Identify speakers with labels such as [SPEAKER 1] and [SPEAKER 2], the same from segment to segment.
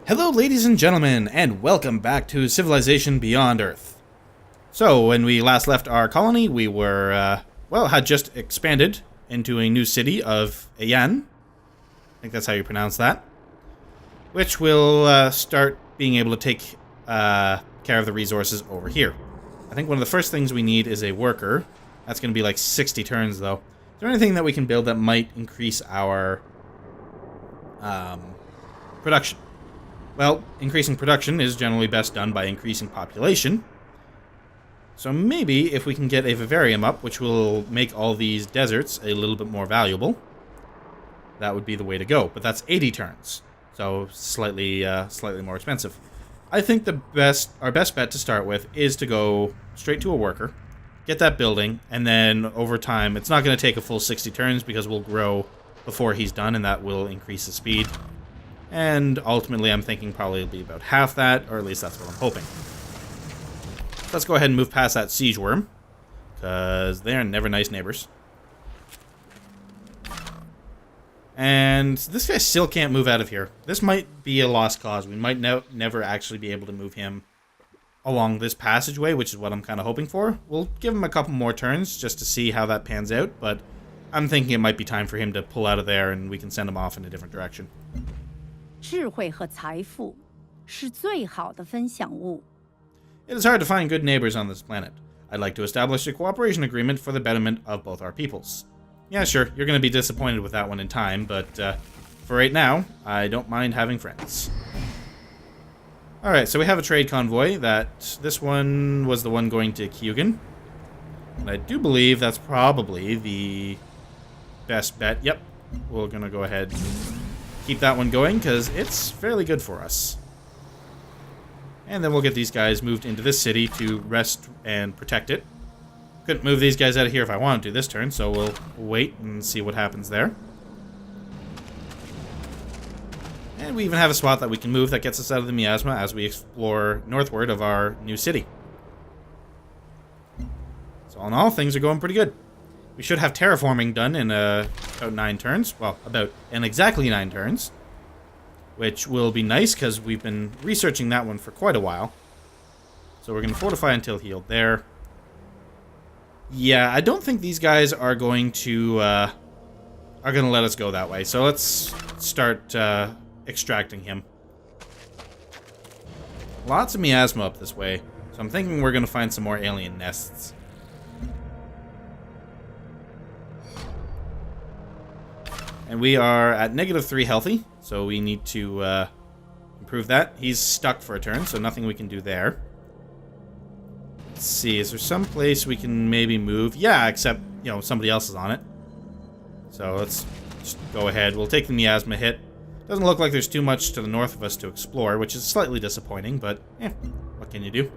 [SPEAKER 1] Hello, ladies and gentlemen, and welcome back to Civilization Beyond Earth. So, when we last left our colony, we were, had just expanded into a new city of Ayan. I think that's how you pronounce that. Which will start being able to take care of the resources over here. I think one of the first things we need is a worker. That's going to be like 60 turns, though. Is there anything that we can build that might increase our production? Well, increasing production is generally best done by increasing population. So maybe if we can get a vivarium up, which will make all these deserts a little bit more valuable, that would be the way to go. But that's 80 turns, so slightly more expensive. I think our best bet to start with is to go straight to a worker, get that building, and then over time, it's not going to take a full 60 turns because we'll grow before he's done, and that will increase the speed. And ultimately, I'm thinking probably it'll be about half that, or at least that's what I'm hoping. Let's go ahead and move past that siege worm, because they're never nice neighbors. And this guy still can't move out of here. This might be a lost cause. We might never actually be able to move him along this passageway, which is what I'm kind of hoping for. We'll give him a couple more turns just to see how that pans out, but I'm thinking it might be time for him to pull out of there and we can send him off in a different direction.
[SPEAKER 2] 智慧和财富是最好的分享物。
[SPEAKER 1] It is hard to find good neighbors on this planet. I'd like to establish a cooperation agreement for the betterment of both our peoples. Yeah, sure, you're going to be disappointed with that one in time, but for right now, I don't mind having friends. Alright, so we have a trade convoy. This one was the one going to Kyugen. And I do believe that's probably the best bet. Yep, we're going to go ahead and keep that one going, because it's fairly good for us. And then we'll get these guys moved into this city to rest and protect it. Couldn't move these guys out of here if I wanted to this turn, so we'll wait and see what happens there. And we even have a spot that we can move that gets us out of the miasma as we explore northward of our new city. So all in all, things are going pretty good. We should have terraforming done in about 9 turns. Well, about exactly 9 turns. Which will be nice, because we've been researching that one for quite a while. So we're going to fortify until healed there. Yeah, I don't think these guys are going to let us go that way. So let's start extracting him. Lots of miasma up this way. So I'm thinking we're going to find some more alien nests. And we are at -3 healthy, so we need to improve that. He's stuck for a turn, so nothing we can do there. Let's see, is there some place we can maybe move? Yeah, except, somebody else is on it. So let's just go ahead. We'll take the miasma hit. Doesn't look like there's too much to the north of us to explore, which is slightly disappointing, but what can you do?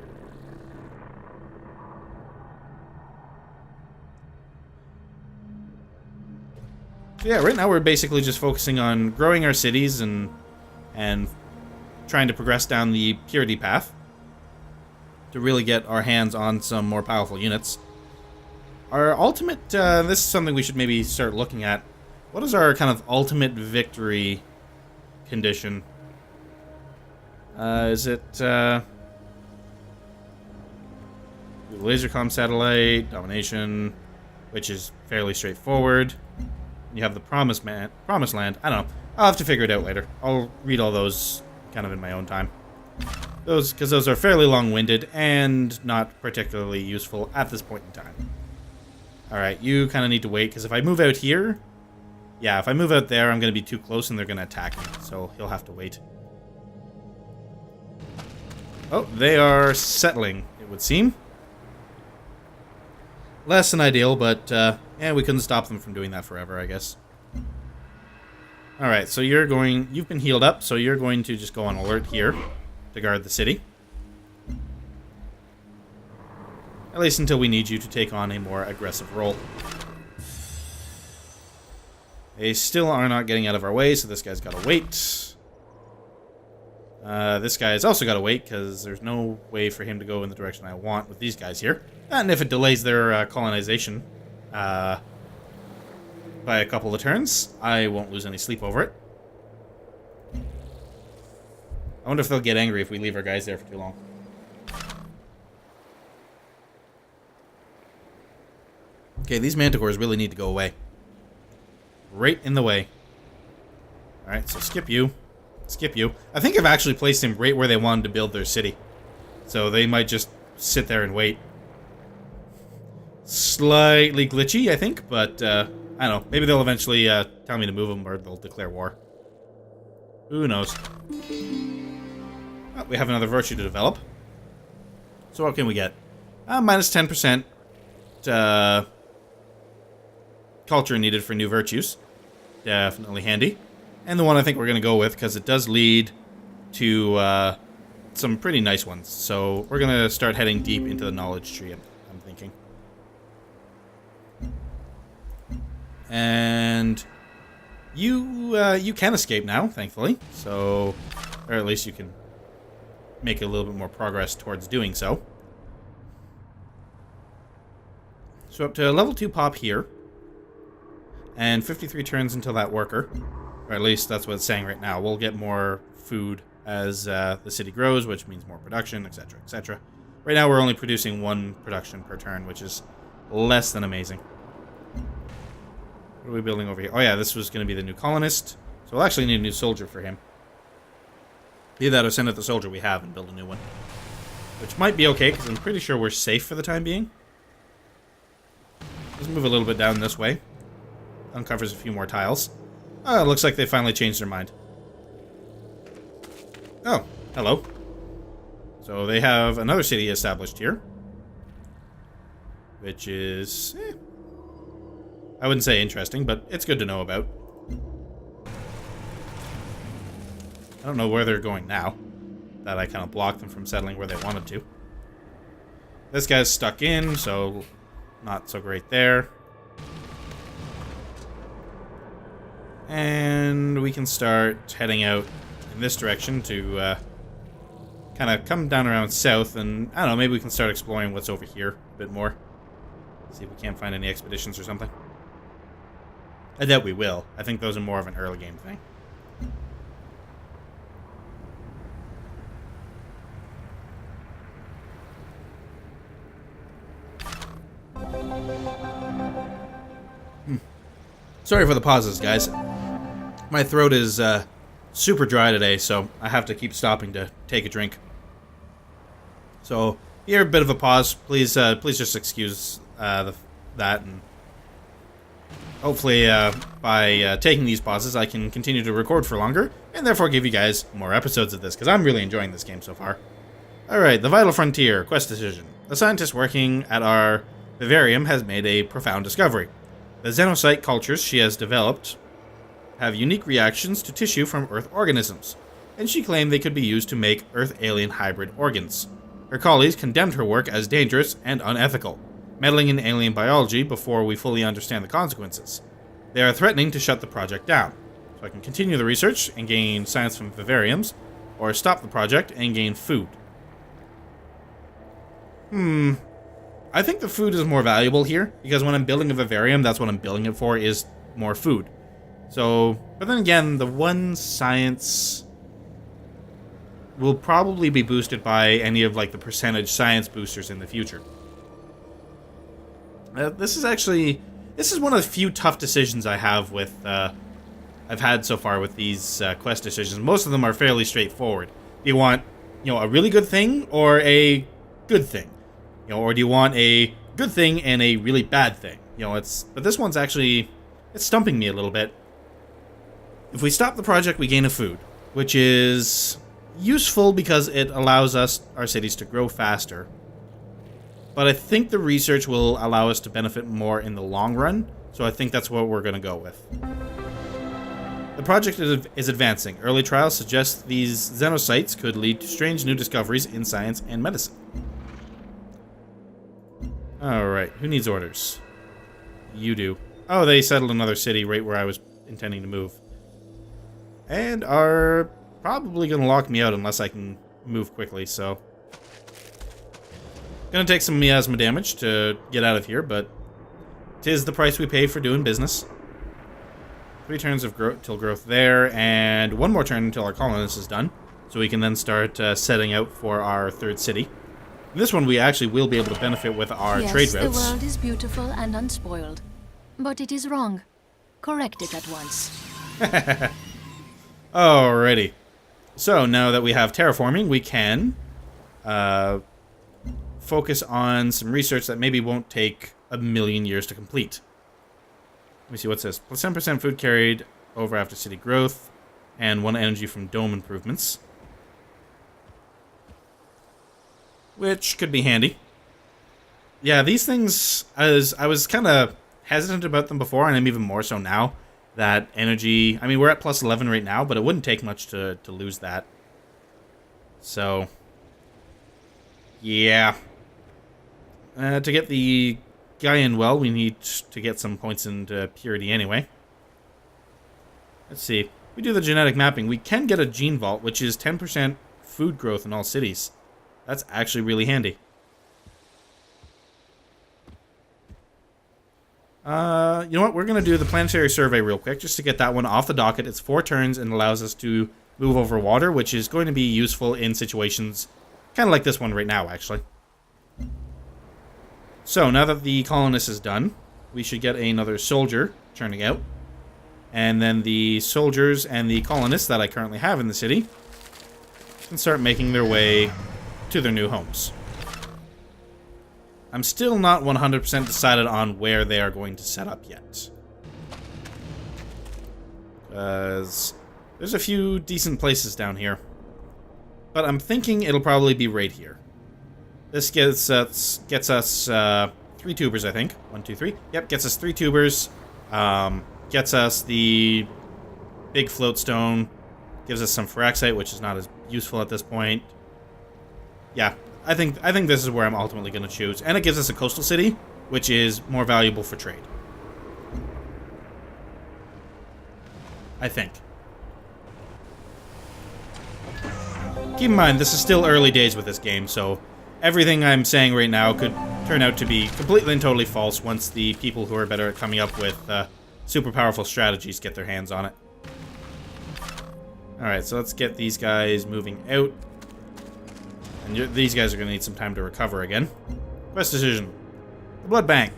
[SPEAKER 1] So yeah, right now we're basically just focusing on growing our cities and trying to progress down the purity path to really get our hands on some more powerful units. Our ultimate, this is something we should maybe start looking at. What is our kind of ultimate victory condition? Is it lasercom satellite, domination, which is fairly straightforward. You have the promised land. I don't know. I'll have to figure it out later. I'll read all those kind of in my own time. Because those are fairly long-winded and not particularly useful at this point in time. Alright, you kind of need to wait, because if I move out here... Yeah, if I move out there, I'm going to be too close and they're going to attack me. So he'll have to wait. Oh, they are settling, it would seem. Less than ideal, but we couldn't stop them from doing that forever, I guess. Alright, so you've been healed up, so you're going to just go on alert here to guard the city. At least until we need you to take on a more aggressive role. They still are not getting out of our way, so this guy's got to wait. This guy's also got to wait, because there's no way for him to go in the direction I want with these guys here. And if it delays their colonization by a couple of turns, I won't lose any sleep over it. I wonder if they'll get angry if we leave our guys there for too long. Okay, these manticores really need to go away. Right in the way. Alright, so skip you. Skip you. I think I've actually placed him right where they wanted to build their city. So they might just sit there and wait. Slightly glitchy, I think, but I don't know. Maybe they'll eventually tell me to move them, or they'll declare war. Who knows? Oh, we have another virtue to develop. So what can we get? Minus 10% culture needed for new virtues. Definitely handy. And the one I think we're going to go with, because it does lead to some pretty nice ones. So we're going to start heading deep into the knowledge tree, I'm thinking. And you can escape now, thankfully. So, or at least you can make a little bit more progress towards doing so. So up to level 2 pop here. And 53 turns until that worker. Or at least that's what it's saying right now. We'll get more food as the city grows, which means more production, etc., etc. Right now we're only producing 1 production per turn, which is less than amazing. What are we building over here? Oh yeah, this was going to be the new colonist. So we'll actually need a new soldier for him. Either that or send out the soldier we have and build a new one. Which might be okay, because I'm pretty sure we're safe for the time being. Let's move a little bit down this way. Uncovers a few more tiles. Oh, it looks like they finally changed their mind. Oh, hello. So they have another city established here. Which is... I wouldn't say interesting, but it's good to know about. I don't know where they're going now. That I kind of blocked them from settling where they wanted to. This guy's stuck in, so not so great there. And we can start heading out in this direction to kind of come down around south, and I don't know, maybe we can start exploring what's over here a bit more. See if we can't find any expeditions or something. I doubt we will. I think those are more of an early game thing. Sorry for the pauses, guys. My throat is super dry today, so I have to keep stopping to take a drink. So, here, a bit of a pause. Please just excuse that, and hopefully, by taking these pauses, I can continue to record for longer, and therefore give you guys more episodes of this, because I'm really enjoying this game so far. Alright, the Vital Frontier, quest decision. The scientist working at our vivarium has made a profound discovery. The xenocyte cultures she has developed have unique reactions to tissue from Earth organisms, and she claimed they could be used to make Earth-alien hybrid organs. Her colleagues condemned her work as dangerous and unethical, meddling in alien biology before we fully understand the consequences. They are threatening to shut the project down, so I can continue the research and gain science from vivariums, or stop the project and gain food. I think the food is more valuable here, because when I'm building a vivarium, that's what I'm building it for, is more food. So, but then again, the one science will probably be boosted by any of, like, the percentage science boosters in the future. This is one of the few tough decisions I have with, I've had so far with these quest decisions. Most of them are fairly straightforward. Do you want, a really good thing, or a good thing? Or do you want a good thing and a really bad thing? But this one's actually, it's stumping me a little bit. If we stop the project, we gain a food, which is useful because it allows our cities to grow faster. But I think the research will allow us to benefit more in the long run, so I think that's what we're going to go with. The project is advancing. Early trials suggest these xenocytes could lead to strange new discoveries in science and medicine. Alright, who needs orders? You do. Oh, they settled another city right where I was intending to move. And are probably going to lock me out unless I can move quickly, so... Gonna take some miasma damage to get out of here, but... 'tis the price we pay for doing business. 3 turns of till growth there, and 1 more turn until our colonist is done. so we can then start setting out for our third city. In this one, we actually will be able to benefit with our trade routes.
[SPEAKER 3] Yes, the world is beautiful and unspoiled, but it is wrong. Correct it at once.
[SPEAKER 1] Alrighty. So now that we have terraforming, we can focus on some research that maybe won't take a million years to complete. Let me see, what's this? Plus 10% food carried over after city growth, and 1 energy from dome improvements. Which could be handy. Yeah, these things, I was kind of hesitant about them before, and I'm even more so now. That energy, I mean, we're at plus 11 right now, but it wouldn't take much to lose that. So, yeah. To get the guy in well, we need to get some points into purity anyway. Let's see. If we do the genetic mapping, we can get a gene vault, which is 10% food growth in all cities. That's actually really handy. You know what? We're going to do the planetary survey real quick, just to get that one off the docket. It's 4 turns and allows us to move over water, which is going to be useful in situations kind of like this one right now, actually. So, now that the colonist is done, we should get another soldier churning out. And then the soldiers and the colonists that I currently have in the city can start making their way to their new homes. I'm still not 100% decided on where they are going to set up yet. Because there's a few decent places down here. But I'm thinking it'll probably be right here. This gets us 3 tubers, I think. 1, 2, 3. Yep, gets us 3 tubers. Gets us the big float stone. Gives us some Phyrexite, which is not as useful at this point. Yeah, I think this is where I'm ultimately going to choose. And it gives us a coastal city, which is more valuable for trade. I think. Keep in mind, this is still early days with this game, so everything I'm saying right now could turn out to be completely and totally false once the people who are better at coming up with super powerful strategies get their hands on it. Alright, so let's get these guys moving out. And these guys are going to need some time to recover again. Quest decision. The blood bank.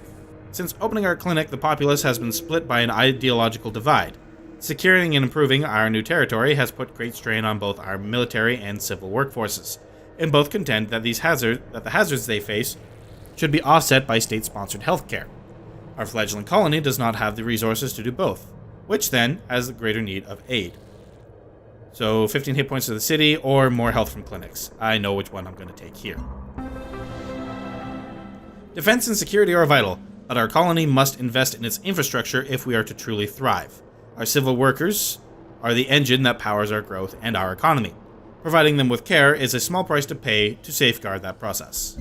[SPEAKER 1] Since opening our clinic, the populace has been split by an ideological divide. Securing and improving our new territory has put great strain on both our military and civil workforces, and both contend that the hazards they face should be offset by state-sponsored healthcare. Our fledgling colony does not have the resources to do both, which then has the greater need of aid. So 15 hit points to the city, or more health from clinics. I know which one I'm going to take here. Defense and security are vital, but our colony must invest in its infrastructure if we are to truly thrive. Our civil workers are the engine that powers our growth and our economy. Providing them with care is a small price to pay to safeguard that process.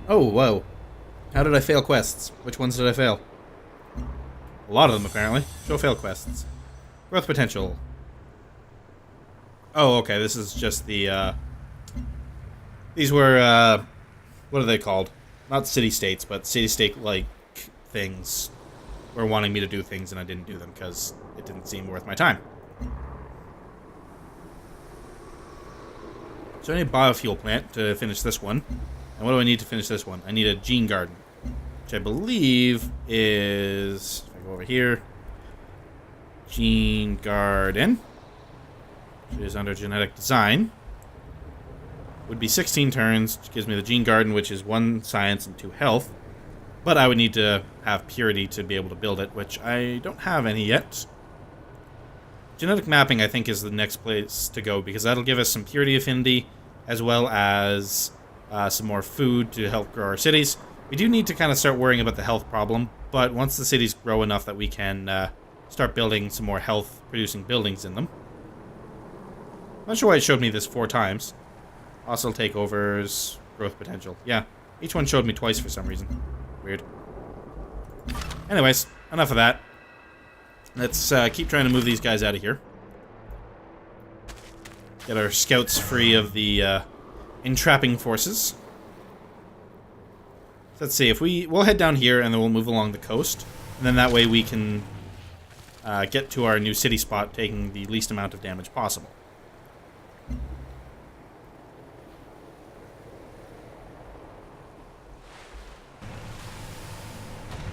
[SPEAKER 1] Oh, whoa. How did I fail quests? Which ones did I fail? A lot of them, apparently. Show failed quests. Growth potential. Oh, okay, this is just the, these were, what are they called? Not city-states, but city-state-like things were wanting me to do things, and I didn't do them, because it didn't seem worth my time. So I need a biofuel plant to finish this one. And what do I need to finish this one? I need a gene garden, which I believe is, if I go over here, gene garden, which is under genetic design, would be 16 turns, which gives me the gene garden, which is 1 science and 2 health. But I would need to have purity to be able to build it, which I don't have any yet. Genetic mapping, I think, is the next place to go, because that'll give us some purity affinity, as well as some more food to help grow our cities. We do need to kind of start worrying about the health problem, but once the cities grow enough that we can start building some more health-producing buildings in them. Not sure why it showed me this 4 times. Hostile takeovers, growth potential. Yeah, each one showed me twice for some reason. Weird. Anyways, enough of that. Let's keep trying to move these guys out of here. Get our scouts free of the entrapping forces. Let's see, if we'll head down here and then we'll move along the coast. And then that way we can get to our new city spot taking the least amount of damage possible.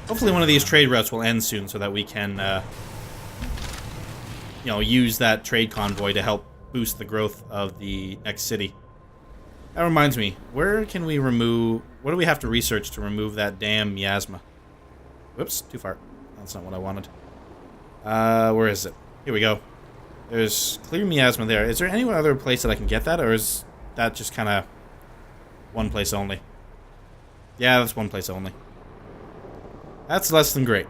[SPEAKER 1] Hopefully one of these trade routes will end soon so that we can, you know, use that trade convoy to help boost the growth of the next city. That reminds me, where can we remove... What do we have to research to remove that damn miasma? Whoops, too far. That's not what I wanted. Where is it? Here we go. There's clear miasma there. Is there any other place that I can get that, or is that just kind of one place only? Yeah, that's one place only. That's less than great.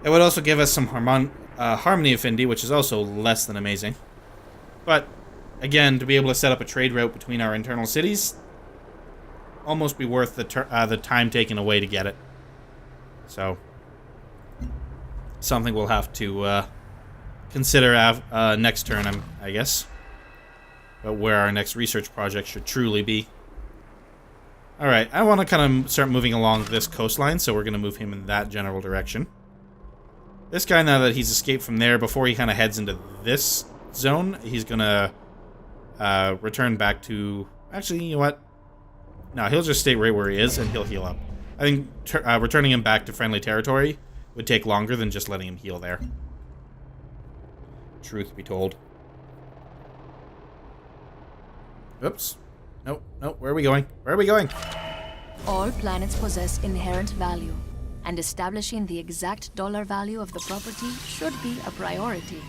[SPEAKER 1] It would also give us some harmony affinity, which is also less than amazing. But, again, to be able to set up a trade route between our internal cities, almost be worth the time taken away to get it. So, something we'll have to consider next turn, I guess. But where our next research project should truly be. Alright, I want to kind of start moving along this coastline, so we're going to move him in that general direction. This guy, now that he's escaped from there, before he kind of heads into this zone, he's going to return back to... Actually, you know what? No, he'll just stay right where he is, and he'll heal up. I think returning him back to friendly territory would take longer than just letting him heal there. Truth be told. Oops. Nope, nope, where are we going? Where are we going?
[SPEAKER 3] All planets possess inherent value, and establishing the exact dollar value of the property should be a priority.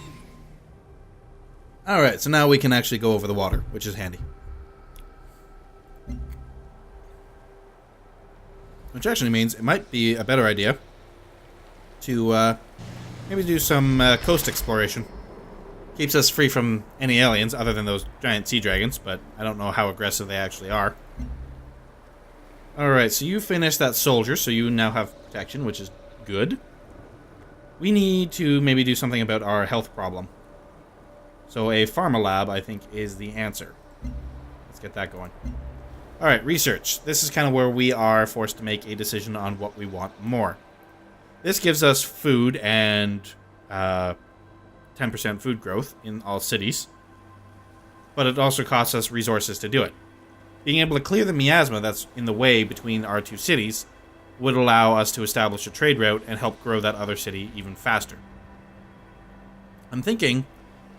[SPEAKER 1] Alright, so now we can actually go over the water, which is handy. Which actually means it might be a better idea to maybe do some coast exploration. Keeps us free from any aliens other than those giant sea dragons, but I don't know how aggressive they actually are. Alright, so you finished that soldier, so you now have protection, which is good. We need to maybe do something about our health problem. So a pharma lab, I think, is the answer. Let's get that going. Alright, research. This is kind of where we are forced to make a decision on what we want more. This gives us food and 10% food growth in all cities, but it also costs us resources to do it. Being able to clear the miasma that's in the way between our two cities would allow us to establish a trade route and help grow that other city even faster. I'm thinking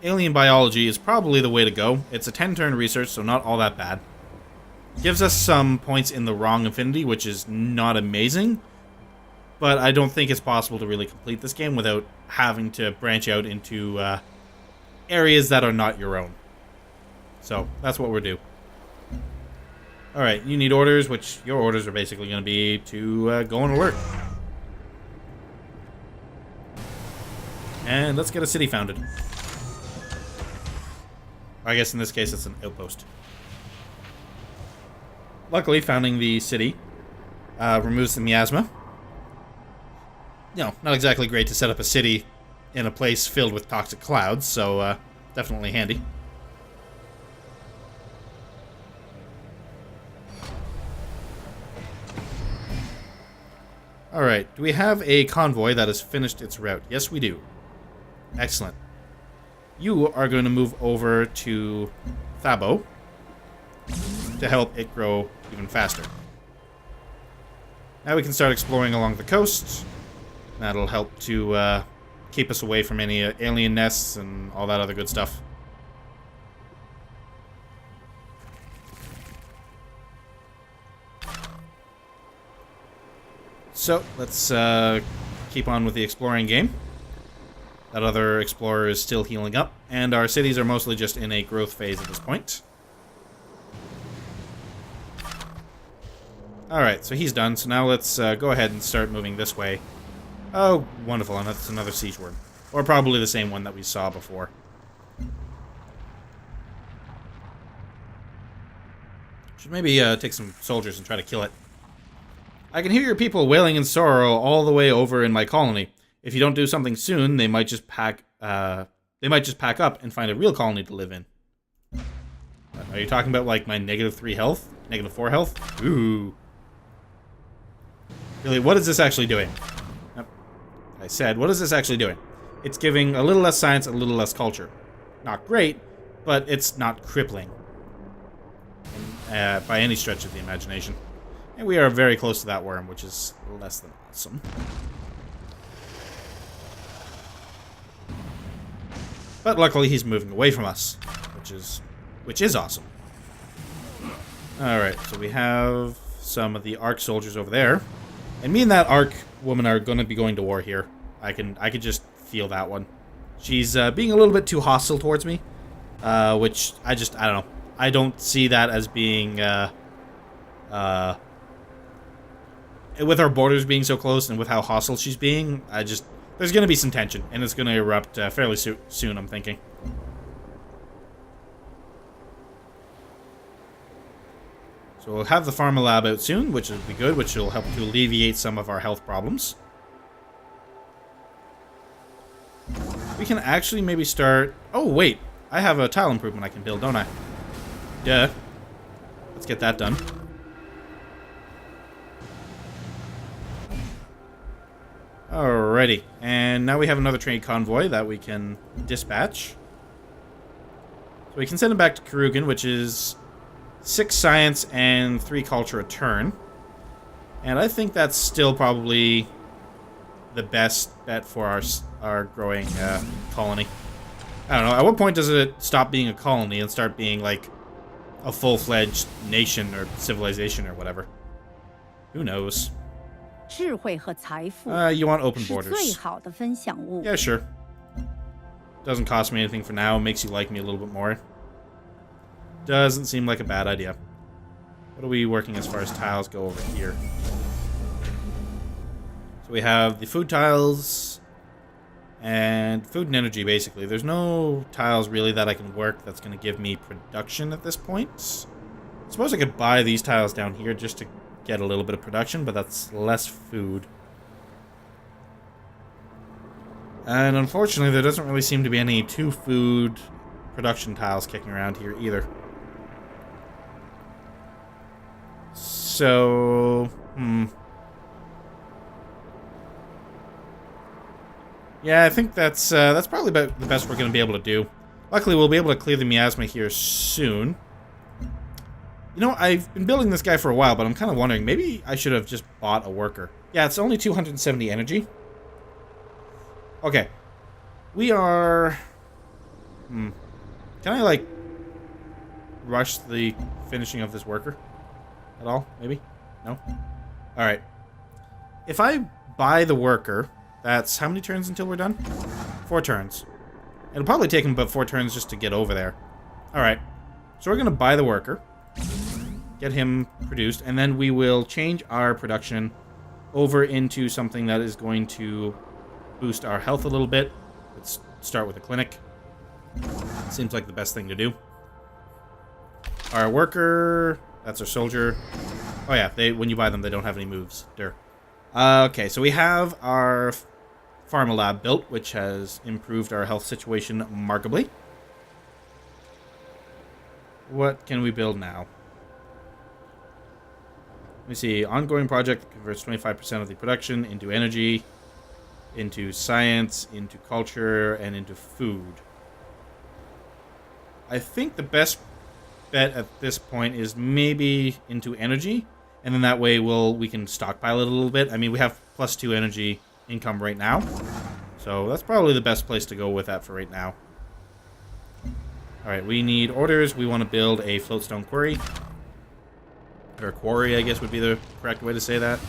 [SPEAKER 1] alien biology is probably the way to go. It's a 10-turn research, so not all that bad. Gives us some points in the wrong affinity, which is not amazing, but I don't think it's possible to really complete this game without having to branch out into areas that are not your own. So, that's what we're due. Alright, you need orders, which your orders are basically going to be to go on alert. And let's get a city founded. I guess in this case it's an outpost. Luckily, founding the city removes the miasma. You know, not exactly great to set up a city in a place filled with toxic clouds, so definitely handy. Alright, do we have a convoy that has finished its route? Yes, we do. Excellent. You are going to move over to Thabo to help it grow even faster. Now we can start exploring along the coast. That'll help to keep us away from any alien nests and all that other good stuff. So, let's keep on with the exploring game. That other explorer is still healing up, and our cities are mostly just in a growth phase at this point. Alright, so he's done, so now let's go ahead and start moving this way. Oh, wonderful, and that's another siege worm. Or probably the same one that we saw before. Should maybe take some soldiers and try to kill it. I can hear your people wailing in sorrow all the way over in my colony. If you don't do something soon, they might just pack up and find a real colony to live in. Are you talking about, like, my -3 health? -4 health? Ooh. Really, what is this actually doing? Yep. I said, what is this actually doing? It's giving a little less science, a little less culture. Not great, but it's not crippling. By any stretch of the imagination. And we are very close to that worm, which is less than awesome. But luckily he's moving away from us, which is awesome. Alright, so we have some of the Ark soldiers over there. And me and that Ark woman are going to be going to war here. I can just feel that one. She's being a little bit too hostile towards me. Which, I don't know. I don't see that as being, with our borders being so close and with how hostile she's being, there's going to be some tension, and it's going to erupt fairly soon, I'm thinking. So we'll have the Pharma Lab out soon, which will be good, which will help to alleviate some of our health problems. We can actually maybe start... Oh, wait. I have a tile improvement I can build, don't I? Duh. Let's get that done. Alrighty. And now we have another trade convoy that we can dispatch. So we can send it back to Karugan, which is 6 science and 3 culture a turn. And I think that's still probably the best bet for our growing colony. I don't know. At what point does it stop being a colony and start being like a full-fledged nation or civilization or whatever? Who knows?
[SPEAKER 2] 智慧和财富
[SPEAKER 1] You want open
[SPEAKER 2] 是
[SPEAKER 1] borders.
[SPEAKER 2] 最好的分享物。
[SPEAKER 1] Yeah, sure. Doesn't cost me anything for now. Makes you like me a little bit more. Doesn't seem like a bad idea. What are we working as far as tiles go over here? So we have the food tiles and food and energy, basically. There's no tiles really that I can work that's going to give me production at this point. I suppose I could buy these tiles down here just to get a little bit of production, but that's less food. And unfortunately, there doesn't really seem to be any 2 food production tiles kicking around here either. So, yeah, I think that's probably about the best we're going to be able to do. Luckily, we'll be able to clear the miasma here soon. You know, I've been building this guy for a while, but I'm kind of wondering, maybe I should have just bought a worker. Yeah, it's only 270 energy. Okay. We are... Can I, like, rush the finishing of this worker? At all? Maybe? No? Alright. If I buy the worker, that's how many turns until we're done? 4 turns. It'll probably take him about 4 turns just to get over there. Alright. So we're going to buy the worker. Get him produced. And then we will change our production over into something that is going to boost our health a little bit. Let's start with a clinic. Seems like the best thing to do. Our worker... That's our soldier. Oh yeah, when you buy them, they don't have any moves. Okay, so we have our Pharma Lab built, which has improved our health situation markedly. What can we build now? Let me see. Ongoing project that converts 25% of the production into energy, into science, into culture, and into food. I think the best bet at this point is maybe into energy, and then that way we can stockpile it a little bit. I mean, we have +2 energy income right now, so that's probably the best place to go with that for right now. Alright, we need orders. We want to build a floatstone quarry. Or quarry, I guess would be the correct way to say that.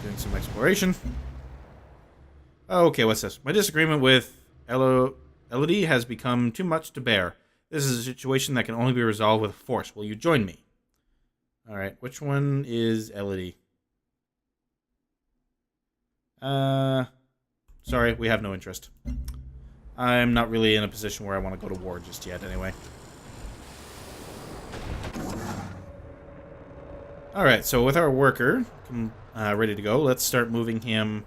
[SPEAKER 1] Doing some exploration. Okay, what's this? My disagreement with Elodie has become too much to bear. This is a situation that can only be resolved with force. Will you join me? Alright, which one is Elodie? Sorry, we have no interest. I'm not really in a position where I want to go to war just yet, anyway. Alright, so with our worker ready to go, let's start moving him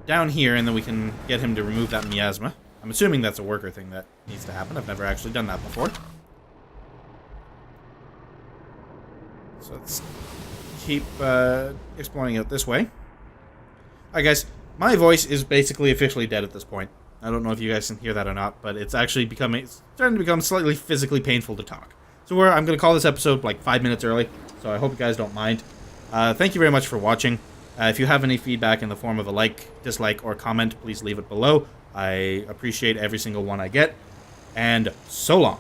[SPEAKER 1] down here, and then we can get him to remove that miasma. I'm assuming that's a worker thing that needs to happen. I've never actually done that before. So let's keep exploring out this way. Alright guys, my voice is basically officially dead at this point. I don't know if you guys can hear that or not, but it's actually starting to become slightly physically painful to talk. So I'm going to call this episode like 5 minutes early, so I hope you guys don't mind. Thank you very much for watching. If you have any feedback in the form of a like, dislike, or comment, please leave it below. I appreciate every single one I get. And so long.